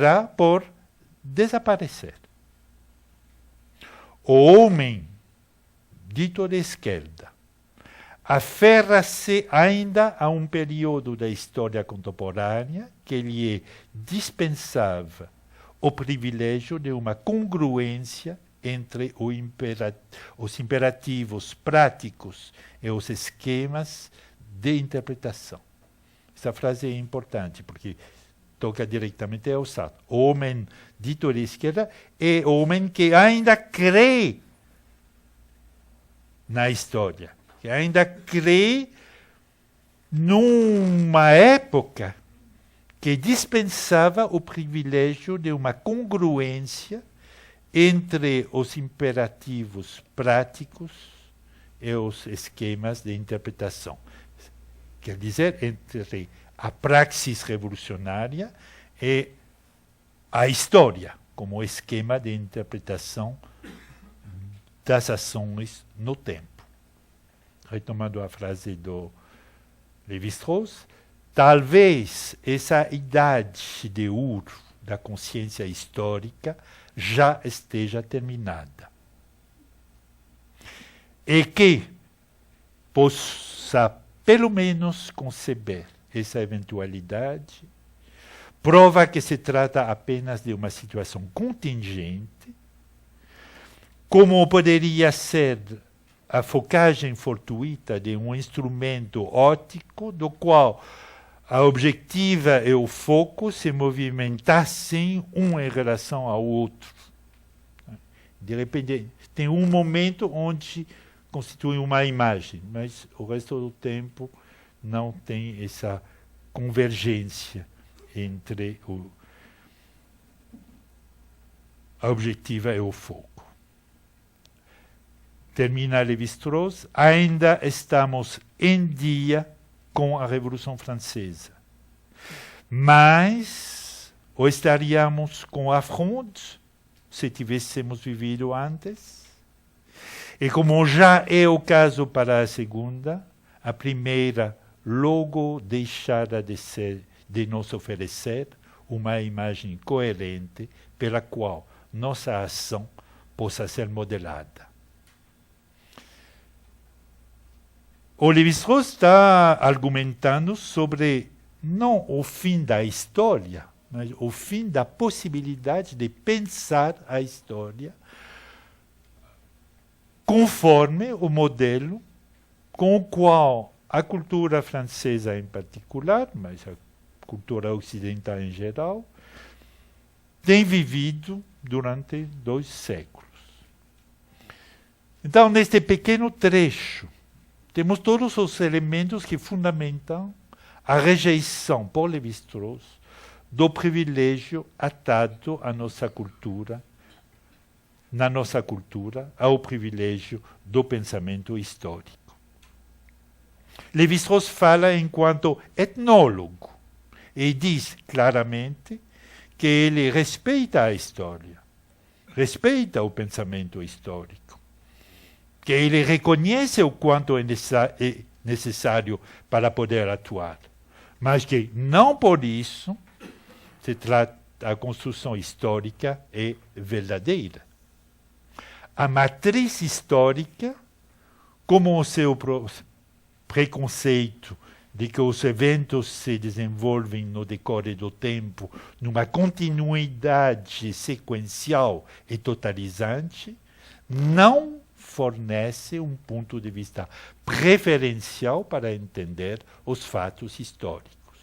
acabará por desaparecer. O homem, dito de esquerda, aferra-se ainda a um período da história contemporânea que lhe dispensava o privilégio de uma congruência entre os imperativos práticos e os esquemas de interpretação. Essa frase é importante, porque toca diretamente ao Sartre. O homem dito de esquerda é o homem que ainda crê na história, que ainda crê numa época que dispensava o privilégio de uma congruência entre os imperativos práticos e os esquemas de interpretação. Quer dizer, entre a praxis revolucionária e a história, como esquema de interpretação das ações no tempo. Retomando a frase do Lévi-Strauss, talvez essa idade de ouro da consciência histórica já esteja terminada. E que possa, pelo menos, conceber essa eventualidade, prova que se trata apenas de uma situação contingente, como poderia ser a focagem fortuita de um instrumento óptico do qual a objetiva e o foco se movimentassem um em relação ao outro. De repente, tem um momento onde constitui uma imagem, mas o resto do tempo não tem essa convergência entre a objetiva e o foco. Termina Lévi-Strauss, ainda estamos em dia com a Revolução Francesa. Mas, ou estaríamos com a Fronde, se tivéssemos vivido antes? E como já é o caso para a segunda, a primeira logo deixara de nos oferecer uma imagem coerente pela qual nossa ação possa ser modelada. O Lévi-Strauss está argumentando sobre não o fim da história, mas o fim da possibilidade de pensar a história conforme o modelo com o qual a cultura francesa em particular, mas a cultura ocidental em geral, tem vivido durante 2 séculos. Então, neste pequeno trecho, temos todos os elementos que fundamentam a rejeição por Lévi-Strauss do privilégio atado à nossa cultura, na nossa cultura, ao privilégio do pensamento histórico. Lévi-Strauss fala enquanto etnólogo e diz claramente que ele respeita a história, respeita o pensamento histórico, que ele reconhece o quanto é necessário para poder atuar, mas que não por isso se trata a construção histórica é verdadeira. A matriz histórica, como o seu preconceito de que os eventos se desenvolvem no decorrer do tempo numa continuidade sequencial e totalizante, não fornece um ponto de vista preferencial para entender os fatos históricos,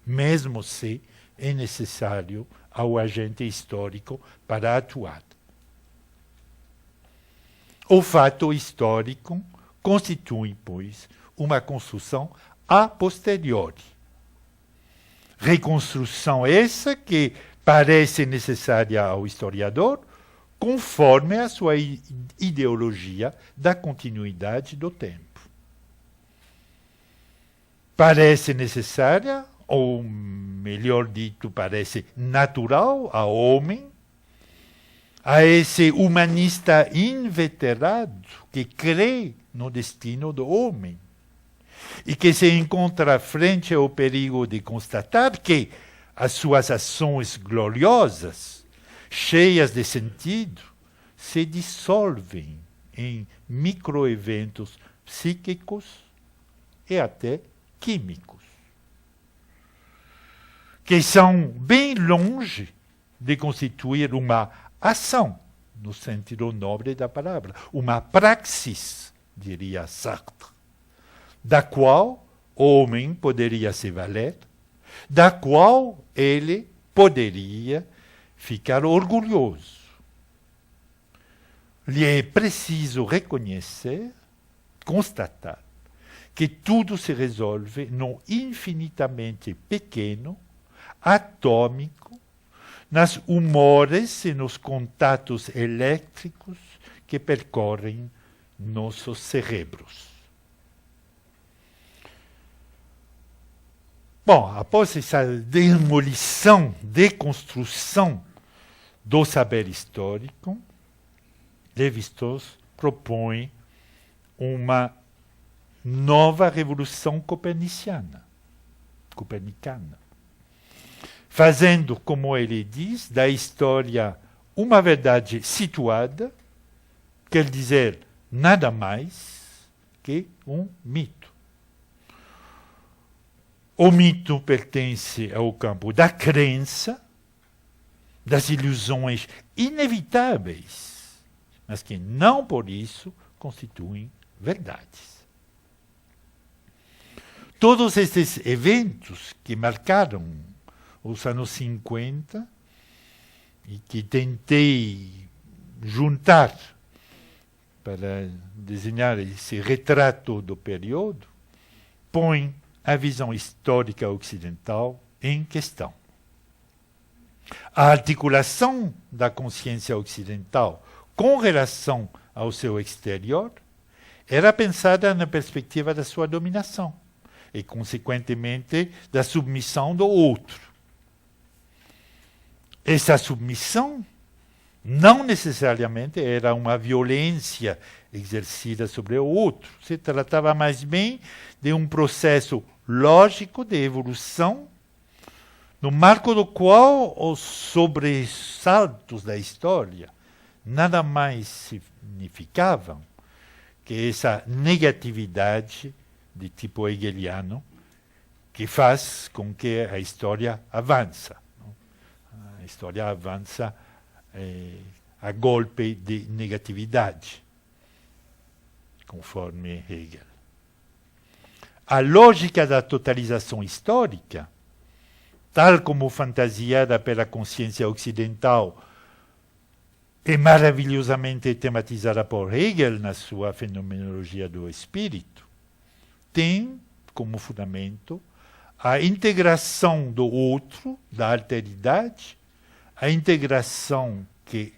mesmo se é necessário ao agente histórico para atuar. O fato histórico constitui, pois, uma construção a posteriori. Reconstrução essa que parece necessária ao historiador, conforme a sua ideologia da continuidade do tempo. Parece necessária, ou melhor dito, parece natural ao homem, a esse humanista inveterado que crê no destino do homem e que se encontra frente ao perigo de constatar que as suas ações gloriosas, cheias de sentido, se dissolvem em microeventos psíquicos e até químicos, que são bem longe de constituir uma ação, no sentido nobre da palavra, uma praxis, diria Sartre, da qual o homem poderia se valer, da qual ele poderia ficar orgulhoso. Lhe é preciso reconhecer, constatar, que tudo se resolve no infinitamente pequeno, atômico, nas humores e nos contatos elétricos que percorrem nossos cérebros. Bom, após essa demolição, deconstrução do saber histórico, Lévi-Strauss propõe uma nova revolução copernicana, fazendo, como ele diz, da história uma verdade situada, quer dizer, nada mais que um mito. O mito pertence ao campo da crença, das ilusões inevitáveis, mas que não por isso constituem verdades. Todos esses eventos que marcaram os anos 50 e que tentei juntar para desenhar esse retrato do período, põem a visão histórica ocidental em questão. A articulação da consciência ocidental com relação ao seu exterior era pensada na perspectiva da sua dominação e, consequentemente, da submissão do outro. Essa submissão não necessariamente era uma violência exercida sobre o outro. Se tratava mais bem de um processo lógico de evolução, no marco do qual os sobressaltos da história nada mais significavam que essa negatividade de tipo hegeliano que faz com que a história avance. A história avança a golpe de negatividade, conforme Hegel. A lógica da totalização histórica, tal como fantasiada pela consciência ocidental e maravilhosamente tematizada por Hegel na sua fenomenologia do espírito, tem como fundamento a integração do outro, da alteridade, a integração que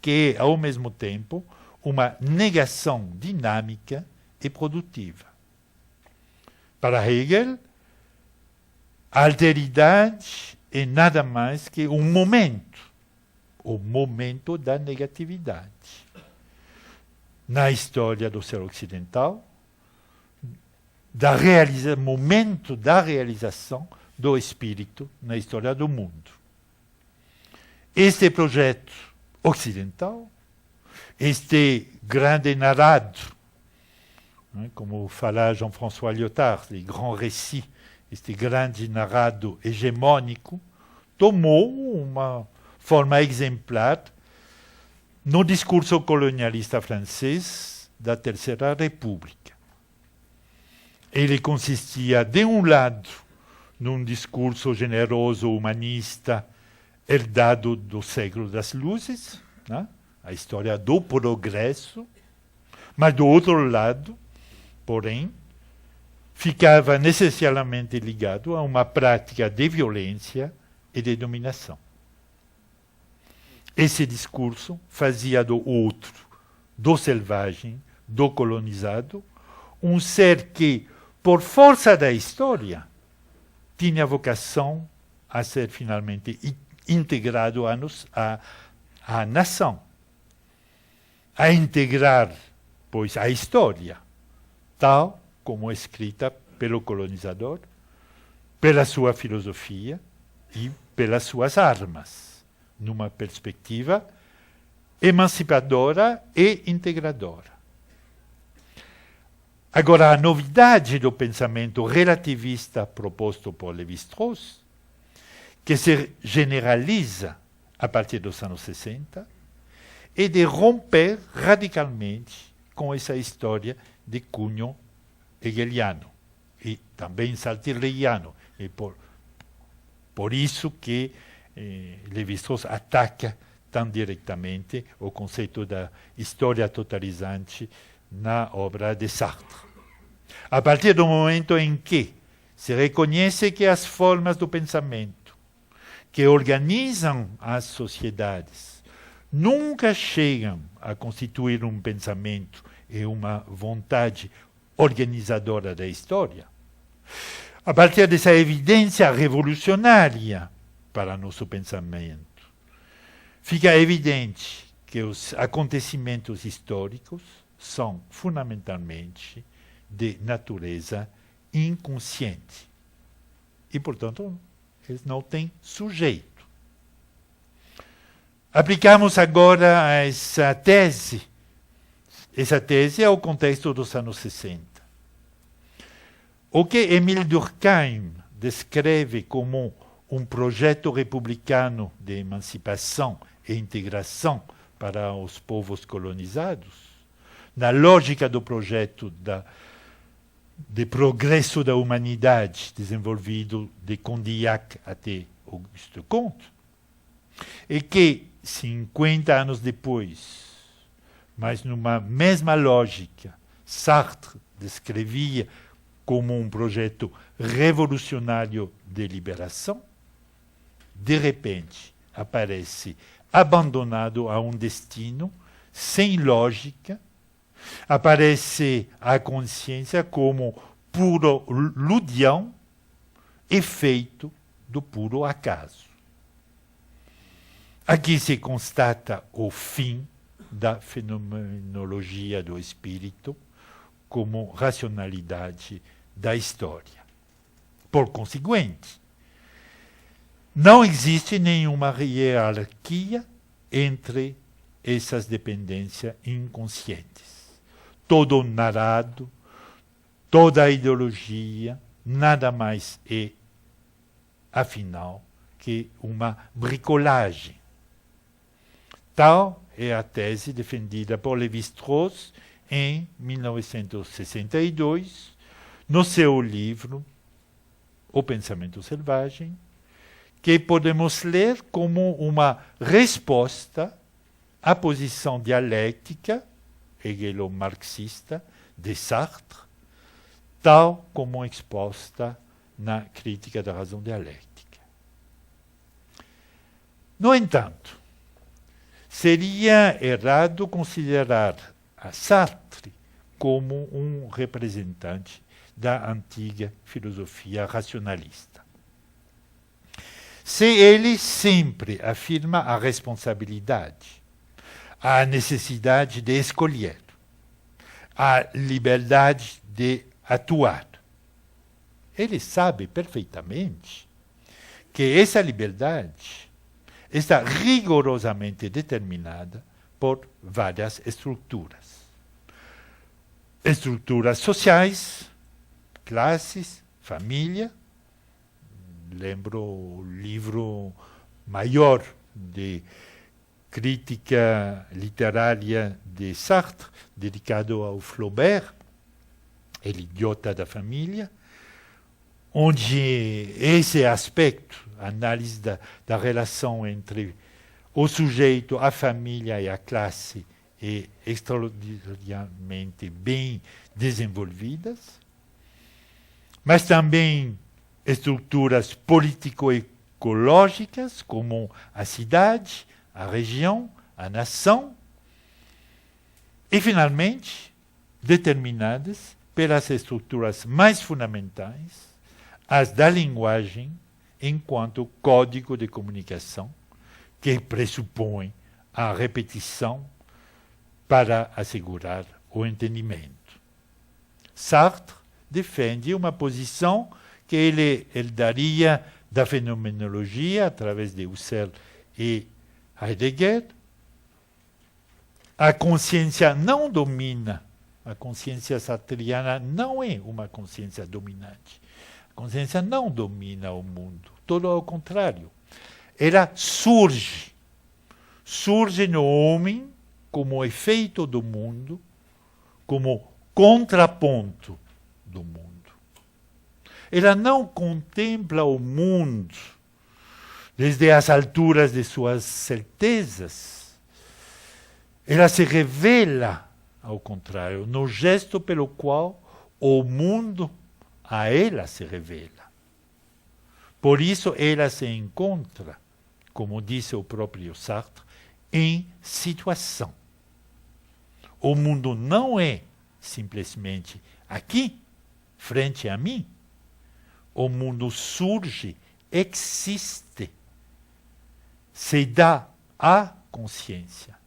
é, ao mesmo tempo, uma negação dinâmica e produtiva. Para Hegel, a alteridade é nada mais que um momento, o momento da negatividade. Na história do ser ocidental, momento da realização do espírito na história do mundo. Este projeto ocidental, este grande narrado, como fala Jean-François Lyotard, les grands récits, este grande narrado hegemônico, tomou uma forma exemplar no discurso colonialista francês da Terceira República. Ele consistia, de um lado, num discurso generoso, humanista, herdado do século das luzes, né? A história do progresso, mas do outro lado, porém, ficava necessariamente ligado a uma prática de violência e de dominação. Esse discurso fazia do outro, do selvagem, do colonizado, um ser que, por força da história, tinha vocação a ser finalmente integrado à nação, a integrar, pois, a história, tal como escrita pelo colonizador, pela sua filosofia, e pelas suas armas, numa perspectiva emancipadora e integradora. Agora, a novidade do pensamento relativista proposto por Lévi-Strauss, que se generaliza a partir dos anos 60, é de romper radicalmente com essa história de cunho hegeliano e também saltiriano. E por isso que Lévi-Strauss ataca tão diretamente o conceito da história totalizante na obra de Sartre. A partir do momento em que se reconhece que as formas do pensamento que organizam as sociedades nunca chegam a constituir um pensamento e uma vontade organizadora da história, a partir dessa evidência revolucionária para nosso pensamento, fica evidente que os acontecimentos históricos são fundamentalmente de natureza inconsciente. E, portanto, eles não têm sujeito. Aplicamos agora essa tese. Essa tese é o contexto dos anos 60. O que Émile Durkheim descreve como um projeto republicano de emancipação e integração para os povos colonizados, na lógica do projeto de progresso da humanidade desenvolvido de Condillac até Auguste Comte, e que 50 anos depois, mas numa mesma lógica, Sartre descrevia como um projeto revolucionário de liberação, de repente aparece abandonado a um destino sem lógica, aparece a consciência como puro ludião, efeito do puro acaso. Aqui se constata o fim da fenomenologia do espírito como racionalidade da história. Por conseguinte, não existe nenhuma hierarquia entre essas dependências inconscientes. Todo narrado, toda a ideologia, nada mais é, afinal, que uma bricolagem. Tal é a tese defendida por Lévi-Strauss em 1962, no seu livro O Pensamento Selvagem, que podemos ler como uma resposta à posição dialética hegelo-marxista de Sartre, tal como exposta na Crítica da Razão Dialética. No entanto, seria errado considerar a Sartre como um representante da antiga filosofia racionalista. Se ele sempre afirma a responsabilidade, a necessidade de escolher, a liberdade de atuar, ele sabe perfeitamente que essa liberdade está rigorosamente determinada por várias estruturas. Estruturas sociais, classes, família. Lembro o livro maior de crítica literária de Sartre, dedicado ao Flaubert, El Idiota da Família, onde esse aspecto, análise da relação entre o sujeito, a família e a classe, é extraordinariamente bem desenvolvidas, mas também estruturas político-ecológicas, como a cidade, a região, a nação, e, finalmente, determinadas pelas estruturas mais fundamentais, as da linguagem, enquanto código de comunicação, que pressupõe a repetição para assegurar o entendimento. Sartre defende uma posição que ele daria da fenomenologia, através de Husserl e Heidegger. A consciência não domina. A consciência sartriana não é uma consciência dominante. A consciência não domina o mundo. Todo ao contrário. Ela surge. Surge no homem como efeito do mundo, como contraponto do mundo. Ela não contempla o mundo desde as alturas de suas certezas. Ela se revela, ao contrário, no gesto pelo qual o mundo a ela se revela. Por isso ela se encontra, como disse o próprio Sartre, em situação. O mundo não é simplesmente aqui, frente a mim. O mundo surge, existe, se dá à consciência.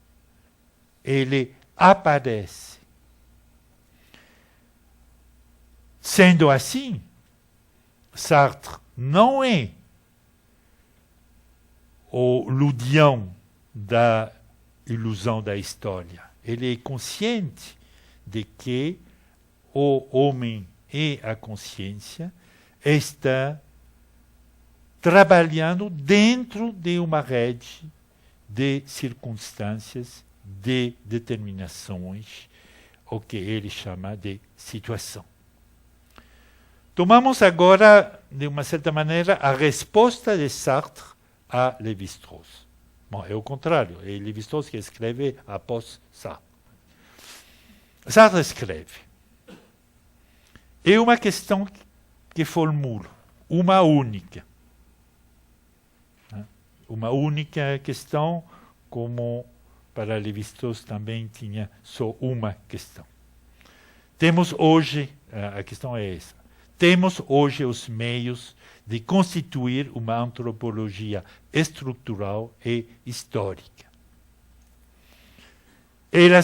Ele aparece. Sendo assim, Sartre não é o Ludian da ilusão da história. Ele é consciente de que o homem e a consciência estão trabalhando dentro de uma rede de circunstâncias, de determinações, o que ele chama de situação. Tomamos agora, de uma certa maneira, a resposta de Sartre a Lévi-Strauss. Bom, é o contrário, é Lévi-Strauss que escreve após Sartre. Sartre escreve. É uma questão que formulo, uma única. Uma única questão, como para Lévi-Strauss também tinha só uma questão. Temos hoje, a questão é essa, temos hoje os meios de constituir uma antropologia estrutural e histórica. Ela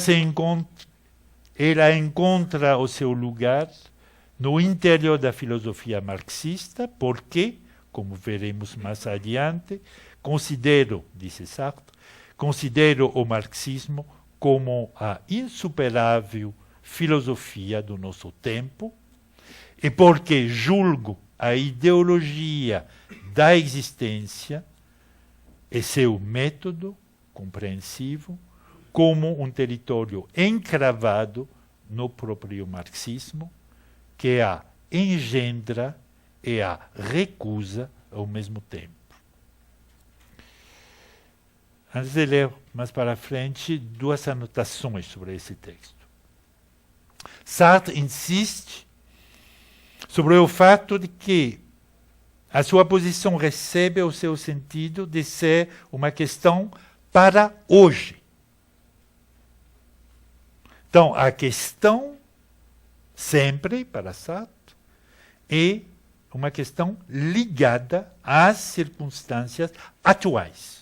encontra o seu lugar no interior da filosofia marxista, porque, como veremos mais adiante, disse Sartre, considero o marxismo como a insuperável filosofia do nosso tempo, e porque julgo a ideologia da existência e seu método compreensivo como um território encravado no próprio marxismo, que a engendra e a recusa ao mesmo tempo. Antes de ler mais para frente, duas anotações sobre esse texto. Sartre insiste sobre o fato de que a sua posição recebe o seu sentido de ser uma questão para hoje. Então, a questão, sempre, para Sartre, é uma questão ligada às circunstâncias atuais.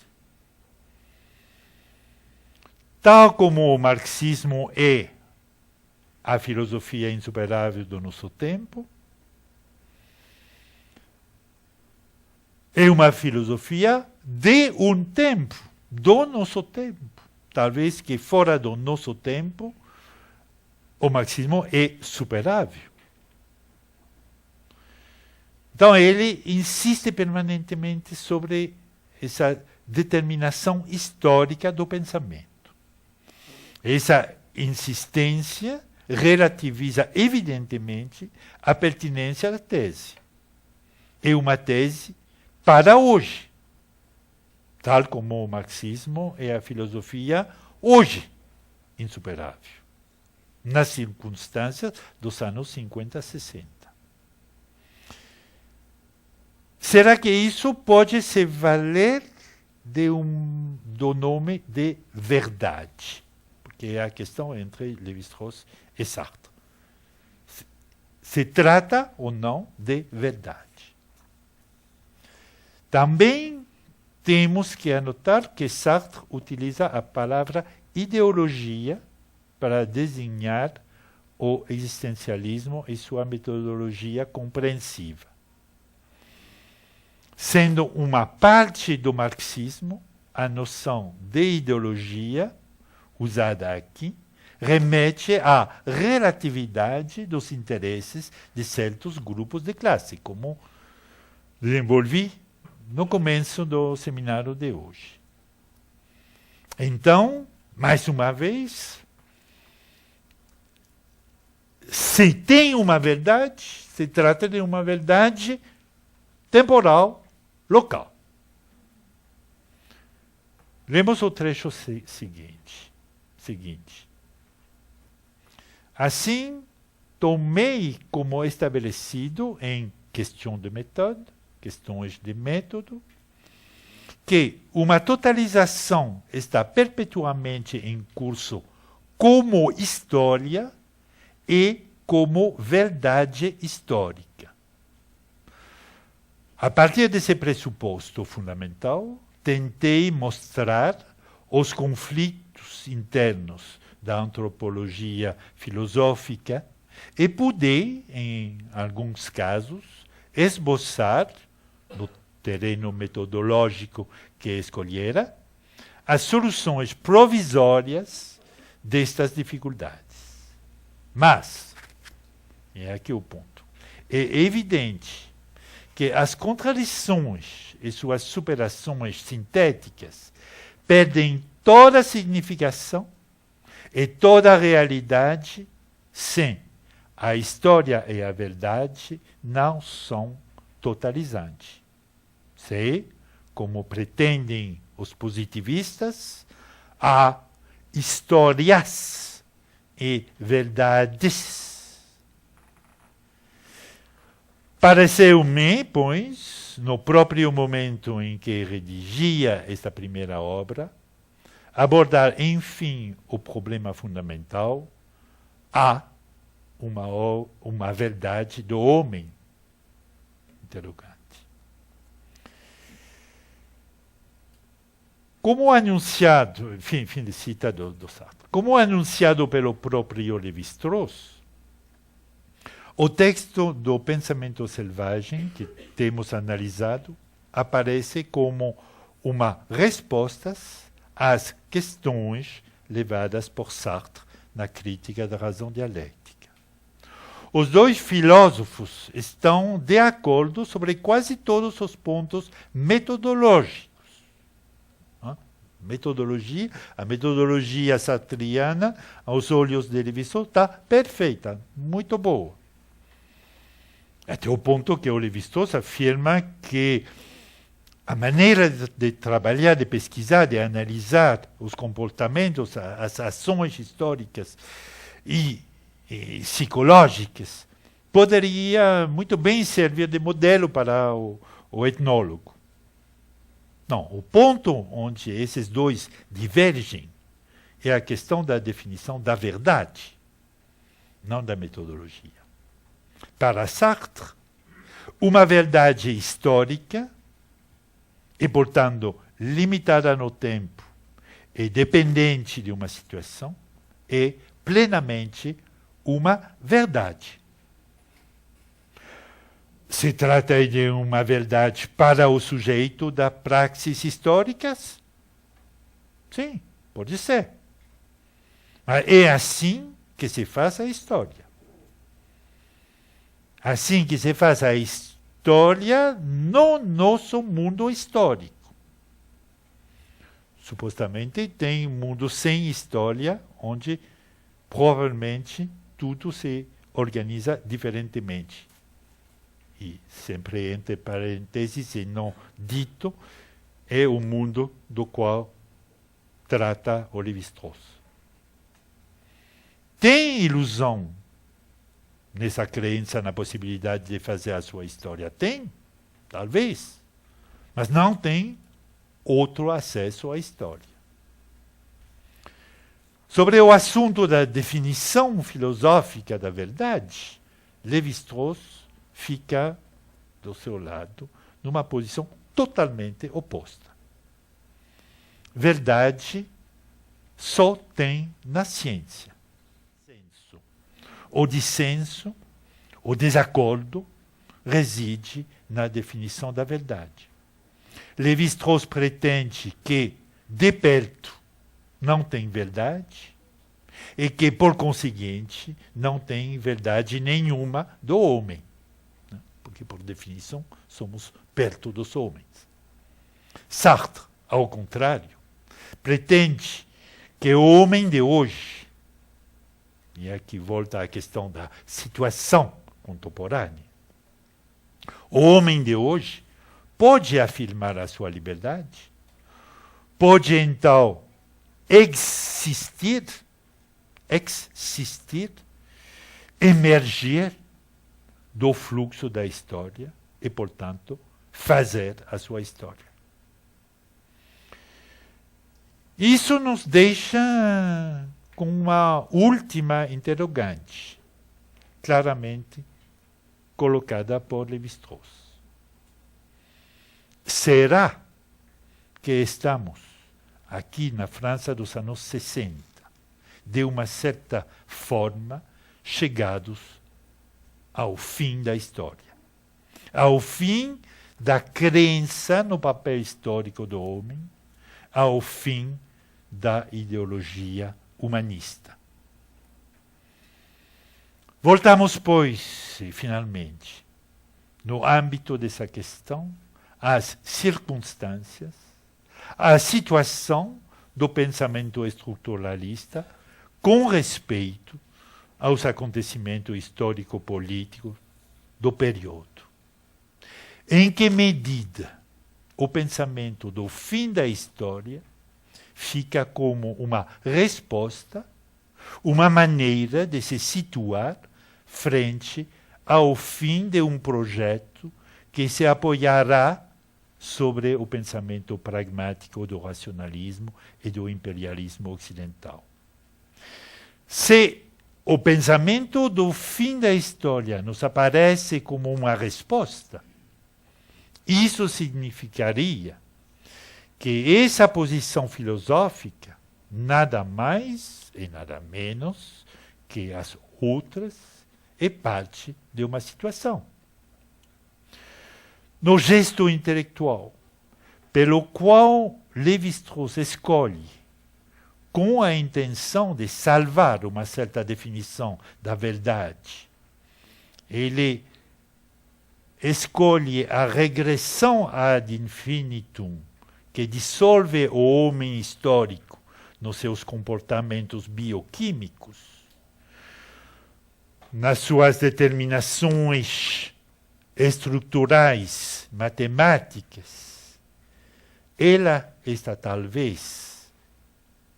Tal como o marxismo é a filosofia insuperável do nosso tempo, é uma filosofia de um tempo, do nosso tempo. Talvez que fora do nosso tempo, o marxismo é superável. Então ele insiste permanentemente sobre essa determinação histórica do pensamento. Essa insistência relativiza evidentemente a pertinência da tese. É uma tese para hoje, tal como o marxismo é a filosofia hoje insuperável, nas circunstâncias dos anos 50 e 60. Será que isso pode se valer do nome de verdade? Porque é a questão entre Lévi-Strauss e Sartre. Se trata ou não de verdade? Também temos que anotar que Sartre utiliza a palavra ideologia para designar o existencialismo e sua metodologia compreensiva. sendo uma parte do marxismo, a noção de ideologia, usada aqui, remete à relatividade dos interesses de certos grupos de classe, como desenvolvi no começo do seminário de hoje. Então, mais uma vez, se tem uma verdade, se trata de uma verdade temporal, local. Lemos o trecho seguinte. Assim, tomei como estabelecido em questões de método, que uma totalização está perpetuamente em curso como história e como verdade histórica. A partir desse pressuposto fundamental, tentei mostrar os conflitos internos da antropologia filosófica e pude, em alguns casos, esboçar, no terreno metodológico que escolhera, as soluções provisórias destas dificuldades. Mas, é aqui o ponto, é evidente que as contradições e suas superações sintéticas perdem toda a significação e toda a realidade sem a história e a verdade não são totalizantes. Se, como pretendem os positivistas, há histórias e verdades. Pareceu-me, pois, no próprio momento em que redigia esta primeira obra, abordar, enfim, o problema fundamental: há uma verdade do homem? Interrogante. Como anunciado, fim de cita do Sartre, como anunciado pelo próprio Lévi-Strauss, o texto do Pensamento Selvagem, que temos analisado, aparece como uma resposta às questões levadas por Sartre na crítica da razão dialética. Os dois filósofos estão de acordo sobre quase todos os pontos metodológicos. A metodologia sartriana, aos olhos de Lévi-Strauss, está perfeita, muito boa. Até o ponto que o Lévi-Strauss afirma que a maneira de trabalhar, de pesquisar, de analisar os comportamentos, as ações históricas e psicológicas poderia muito bem servir de modelo para o etnólogo. Não, o ponto onde esses dois divergem é a questão da definição da verdade, não da metodologia. Para Sartre, uma verdade histórica, e, portanto, limitada no tempo e dependente de uma situação, é plenamente uma verdade. Se trata de uma verdade para o sujeito das praxis históricas? Sim, pode ser. Mas é assim que se faz a história. Assim que se faz a história no nosso mundo histórico. Supostamente tem um mundo sem história, onde provavelmente tudo se organiza diferentemente. E sempre entre parênteses e não dito, é o mundo do qual trata o Lévi-Strauss. Tem ilusão nessa crença na possibilidade de fazer a sua história? Tem, talvez, mas não tem outro acesso à história. Sobre o assunto da definição filosófica da verdade, Lévi-Strauss fica do seu lado numa posição totalmente oposta. Verdade só tem na ciência. O dissenso, o desacordo, reside na definição da verdade. Lévi-Strauss pretende que, de perto, não tem verdade, e que, por conseguinte, não tem verdade nenhuma do homem, né? Porque, por definição, somos perto dos homens. Sartre, ao contrário, pretende que o homem de hoje, e aqui volta a questão da situação contemporânea, o homem de hoje pode afirmar a sua liberdade, pode então existir, emergir do fluxo da história e, portanto, fazer a sua história. Isso nos deixa com uma última interrogante, claramente colocada por Lévi-Strauss. Será que estamos aqui na França dos anos 60, de uma certa forma, chegados ao fim da história, ao fim da crença no papel histórico do homem, ao fim da ideologia humanista. Voltamos, pois, finalmente, no âmbito dessa questão, às circunstâncias, à situação do pensamento estruturalista com respeito aos acontecimentos histórico-políticos do período. Em que medida o pensamento do fim da história fica como uma resposta, uma maneira de se situar frente ao fim de um projeto que se apoiará sobre o pensamento pragmático do racionalismo e do imperialismo ocidental. Se o pensamento do fim da história nos aparece como uma resposta, isso significaria que essa posição filosófica, nada mais e nada menos que as outras, é parte de uma situação. No gesto intelectual, pelo qual Lévi-Strauss escolhe, com a intenção de salvar uma certa definição da verdade, ele escolhe a regressão ad infinitum, que dissolve o homem histórico nos seus comportamentos bioquímicos, nas suas determinações estruturais, matemáticas. Ela está talvez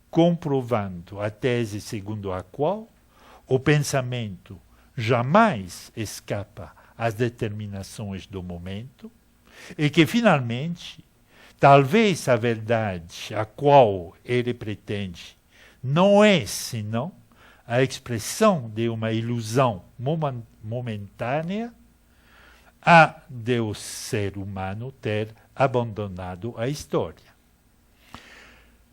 comprovando a tese segundo a qual o pensamento jamais escapa às determinações do momento e que, finalmente, talvez a verdade a qual ele pretende não é senão a expressão de uma ilusão momentânea a de o ser humano ter abandonado a história.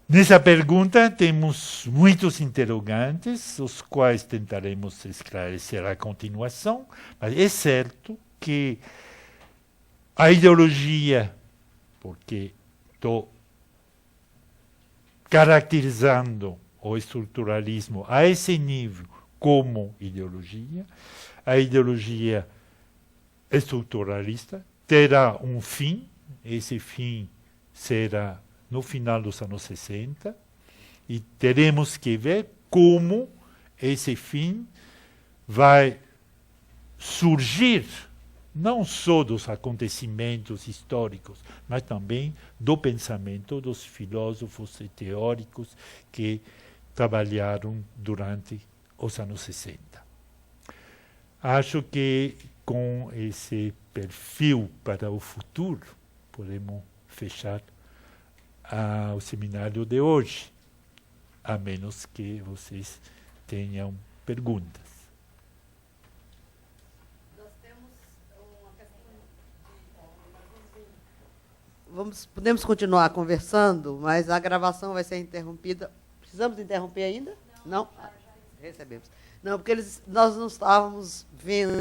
Nessa pergunta temos muitos interrogantes, os quais tentaremos esclarecer a continuação, mas é certo que a ideologia, porque estou caracterizando o estruturalismo a esse nível como ideologia, a ideologia estruturalista terá um fim, esse fim será no final dos anos 60, e teremos que ver como esse fim vai surgir não só dos acontecimentos históricos, mas também do pensamento dos filósofos e teóricos que trabalharam durante os anos 60. Acho que com esse perfil para o futuro podemos fechar o seminário de hoje, a menos que vocês tenham perguntas. Nós temos uma questão. Podemos continuar conversando, mas a gravação vai ser interrompida. Precisamos interromper ainda? Não? Recebemos. Não, porque nós não estávamos vendo.